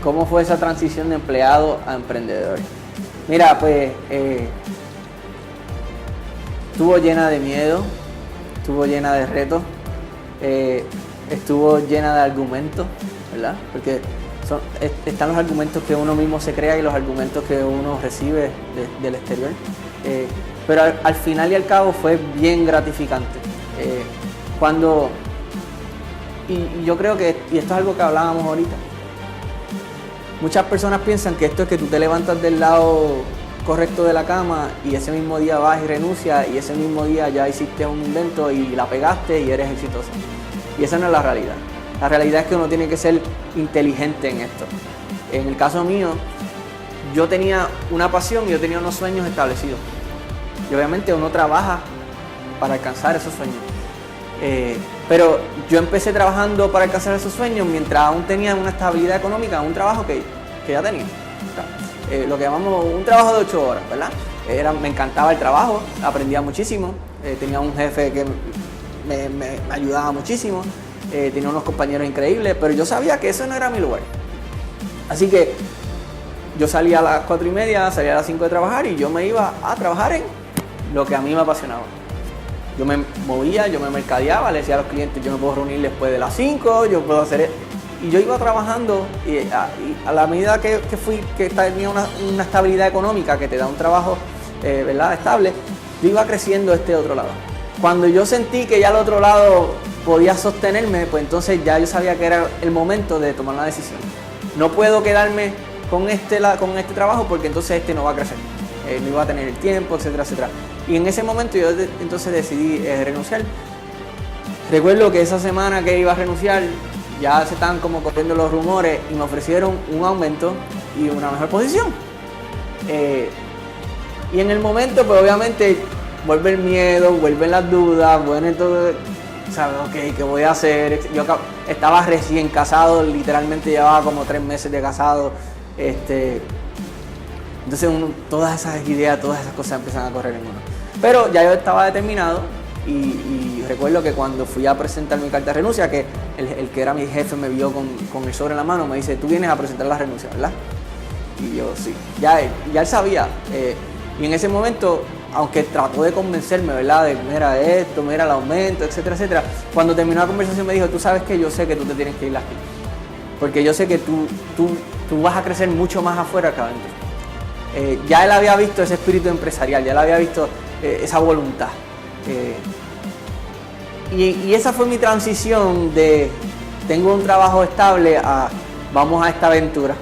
¿cómo fue esa transición de empleado a emprendedor? Mira, pues estuvo llena de miedo, estuvo llena de retos, estuvo llena de argumentos, ¿verdad? Porque están los argumentos que uno mismo se crea y los argumentos que uno recibe del exterior. Pero al final y al cabo fue bien gratificante. Y yo creo que, y esto es algo que hablábamos ahorita, muchas personas piensan que esto es que tú te levantas del lado correcto de la cama y ese mismo día vas y renuncias y ese mismo día ya hiciste un invento y la pegaste y eres exitoso. Y esa no es la realidad. La realidad es que uno tiene que ser inteligente en esto. En el caso mío, yo tenía una pasión y yo tenía unos sueños establecidos. Y obviamente uno trabaja para alcanzar esos sueños. Pero yo empecé trabajando para alcanzar esos sueños mientras aún tenía una estabilidad económica, un trabajo que ya tenía. Lo que llamamos un trabajo de 8 horas, ¿verdad? Me encantaba el trabajo, aprendía muchísimo, tenía un jefe que me ayudaba muchísimo, tenía unos compañeros increíbles, pero yo sabía que eso no era mi lugar. Así que yo salía a las 4:30, salía a las 5 de trabajar y yo me iba a trabajar en lo que a mí me apasionaba. Yo me movía, yo me mercadeaba, le decía a los clientes, yo me puedo reunir después de las 5, yo puedo hacer... Y yo iba trabajando y a la medida que tenía una estabilidad económica, que te da un trabajo ¿verdad? Estable, yo iba creciendo este otro lado. Cuando yo sentí que ya el otro lado podía sostenerme, pues entonces ya yo sabía que era el momento de tomar una decisión. No puedo quedarme con este trabajo porque entonces este no va a crecer. No iba a tener el tiempo, etcétera, etcétera. Y en ese momento yo entonces decidí renunciar. Recuerdo que esa semana que iba a renunciar, ya se estaban como corriendo los rumores y me ofrecieron un aumento y una mejor posición. Y en el momento, pues obviamente, vuelve el miedo, vuelven las dudas, vuelve todo, ¿sabes? Ok, ¿qué voy a hacer? Yo estaba recién casado, literalmente llevaba como 3 meses de casado. Entonces todas esas ideas, todas esas cosas empiezan a correr en uno. Pero ya yo estaba determinado y recuerdo que cuando fui a presentar mi carta de renuncia, que el que era mi jefe me vio con el sobre en la mano, me dice, tú vienes a presentar la renuncia, ¿verdad? Y yo, sí, ya él sabía. Y en ese momento, aunque trató de convencerme, ¿verdad? De mira esto, mira el aumento, etcétera, etcétera. Cuando terminó la conversación me dijo, tú sabes que yo sé que tú te tienes que ir aquí. Porque yo sé que tú vas a crecer mucho más afuera que adentro. Ya él había visto ese espíritu empresarial, ya él había visto esa voluntad. Y esa fue mi transición de tengo un trabajo estable a vamos a esta aventura.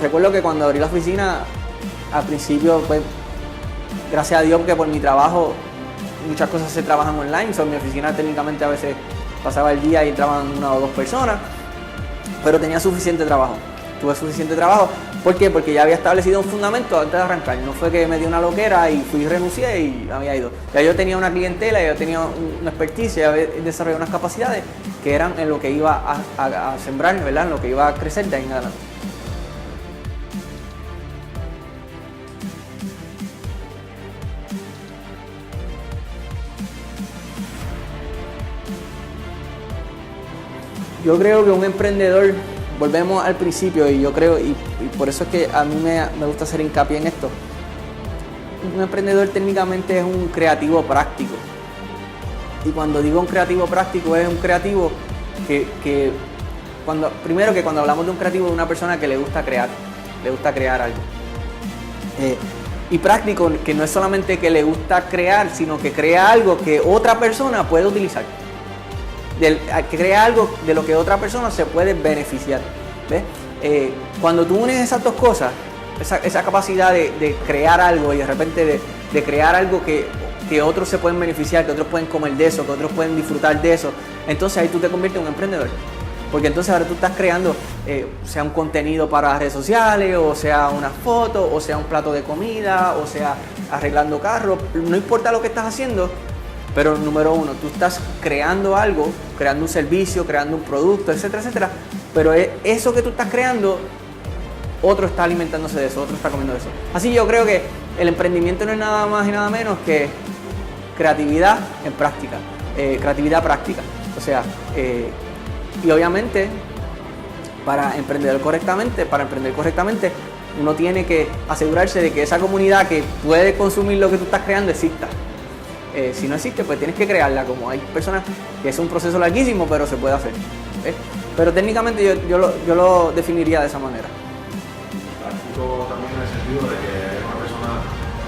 Recuerdo que cuando abrí la oficina, al principio, pues, gracias a Dios que por mi trabajo muchas cosas se trabajan online. Mi oficina técnicamente a veces pasaba el día y entraban 1 o 2 personas, pero tenía suficiente trabajo. Tuve suficiente trabajo. ¿Por qué? Porque ya había establecido un fundamento antes de arrancar. No fue que me dio una loquera y fui y renuncié y había ido. Ya yo tenía una clientela, yo tenía una expertise, ya había desarrollado unas capacidades que eran en lo que iba a sembrar, ¿verdad? En lo que iba a crecer de ahí en adelante. Yo creo que un emprendedor, volvemos al principio, y yo creo, y por eso es que a mí me gusta hacer hincapié en esto. Un emprendedor técnicamente es un creativo práctico. Y cuando digo un creativo práctico, es un creativo cuando hablamos de un creativo, es una persona que le gusta crear algo. Y práctico, que no es solamente que le gusta crear, sino que crea algo que otra persona puede utilizar. Que crea algo de lo que otra persona se puede beneficiar. ¿Ves? Cuando tú unes esas dos cosas, esa capacidad de crear algo y de repente de crear algo que otros se pueden beneficiar, que otros pueden comer de eso, que otros pueden disfrutar de eso, entonces ahí tú te conviertes en un emprendedor. Porque entonces ahora tú estás creando, sea un contenido para redes sociales, o sea una foto, o sea un plato de comida, o sea arreglando carros, no importa lo que estás haciendo. Pero número uno, tú estás creando algo, creando un servicio, creando un producto, etcétera, etcétera. Pero eso que tú estás creando, otro está alimentándose de eso, otro está comiendo de eso. Así yo creo que el emprendimiento no es nada más y nada menos que creatividad en práctica, creatividad práctica. O sea, y obviamente para emprender correctamente, uno tiene que asegurarse de que esa comunidad que puede consumir lo que tú estás creando exista. Si no existe, pues tienes que crearla, como hay personas que es un proceso larguísimo, pero se puede hacer. Pero técnicamente yo lo definiría de esa manera. Práctico también en el sentido de que es una persona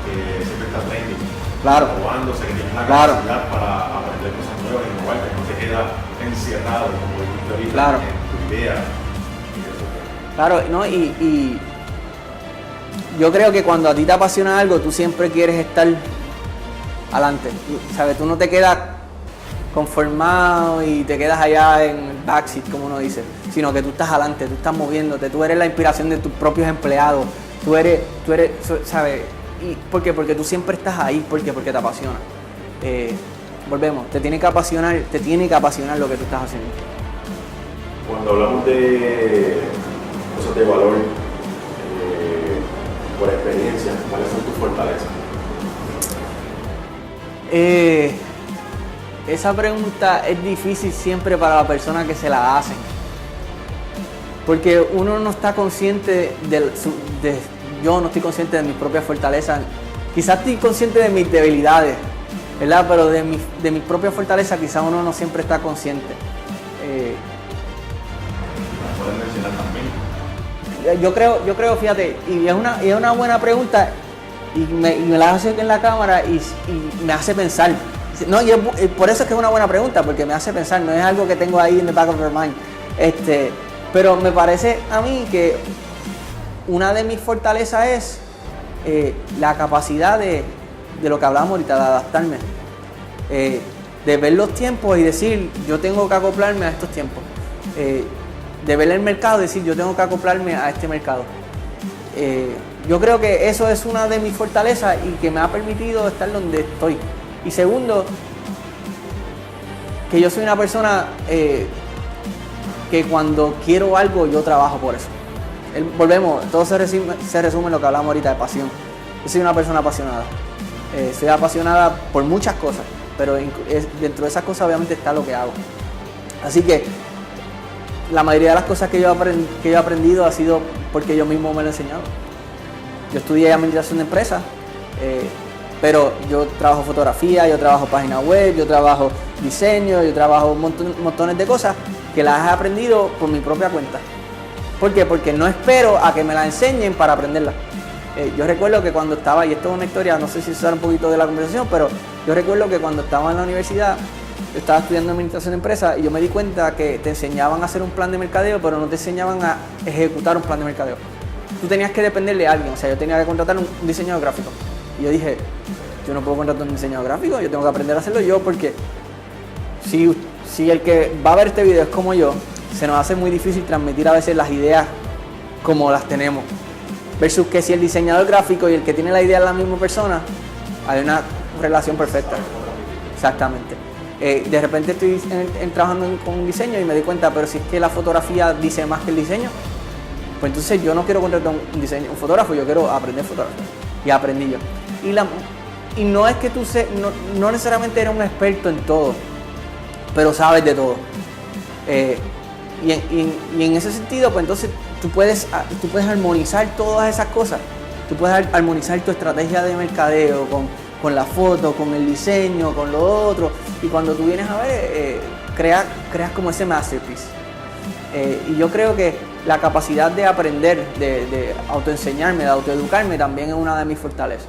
que siempre está training, claro, innovándose, que tiene la claro, capacidad para aprender cosas nuevas, innovar, que no se queda encerrado como dijiste ahorita, claro, en tu idea. Claro, ¿no? Y yo creo que cuando a ti te apasiona algo, tú siempre quieres estar adelante, ¿sabes? Tú no te quedas conformado y te quedas allá en el backseat, como uno dice, sino que tú estás adelante, tú estás moviéndote, tú eres la inspiración de tus propios empleados, tú eres, ¿sabes? ¿Y por qué? Porque tú siempre estás ahí, porque te apasiona. Volvemos, te tiene que apasionar lo que tú estás haciendo. Cuando hablamos de cosas de valor, por experiencia, ¿cuáles son tus fortalezas? Esa pregunta es difícil siempre para la persona que se la hacen, porque uno no está consciente yo no estoy consciente de mis propias fortalezas. Quizás estoy consciente de mis debilidades, ¿verdad? Pero de mis propias fortalezas quizás uno no siempre está consciente. ¿Las puedes mencionar también? Yo creo, fíjate, y es una buena pregunta, y me la hace en la cámara y me hace pensar. No, por eso es que es una buena pregunta, porque me hace pensar, no es algo que tengo ahí en the back of my mind. Pero me parece a mí que una de mis fortalezas es la capacidad de lo que hablamos ahorita, de adaptarme. De ver los tiempos y decir, yo tengo que acoplarme a estos tiempos. De ver el mercado y decir, yo tengo que acoplarme a este mercado. Yo creo que eso es una de mis fortalezas y que me ha permitido estar donde estoy. Y segundo, que yo soy una persona que cuando quiero algo, yo trabajo por eso. Volvemos, todo se resume en lo que hablamos ahorita de pasión. Yo soy una persona apasionada. Soy apasionada por muchas cosas, pero dentro de esas cosas obviamente está lo que hago. Así que la mayoría de las cosas que yo he aprendido ha sido porque yo mismo me lo he enseñado. Yo estudié administración de empresas, pero yo trabajo fotografía, yo trabajo página web, yo trabajo diseño, yo trabajo montones de cosas que las he aprendido por mi propia cuenta. ¿Por qué? Porque no espero a que me las enseñen para aprenderlas. Yo recuerdo que cuando estaba, y esto es una historia, no sé si sale un poquito de la conversación, pero yo recuerdo que cuando estaba en la universidad, yo estaba estudiando administración de empresas y yo me di cuenta que te enseñaban a hacer un plan de mercadeo, pero no te enseñaban a ejecutar un plan de mercadeo. Tú tenías que dependerle a alguien, o sea, yo tenía que contratar un diseñador gráfico. Y yo dije, yo no puedo contratar un diseñador gráfico, yo tengo que aprender a hacerlo yo, porque si el que va a ver este video es como yo, se nos hace muy difícil transmitir a veces las ideas como las tenemos. Versus que si el diseñador gráfico y el que tiene la idea es la misma persona, hay una relación perfecta. Exactamente. De repente estoy trabajando con un diseño y me di cuenta, pero si es que la fotografía dice más que el diseño, pues entonces yo no quiero contratar un fotógrafo, yo quiero aprender fotografía. Y aprendí yo. Y no es que tú no necesariamente eres un experto en todo, pero sabes de todo. Y en ese sentido, pues entonces tú puedes armonizar todas esas cosas. Tú puedes armonizar tu estrategia de mercadeo con la foto, con el diseño, con lo otro. Y cuando tú vienes a ver, creas como ese masterpiece. Y yo creo que la capacidad de aprender, de autoenseñarme, de autoeducarme, también es una de mis fortalezas.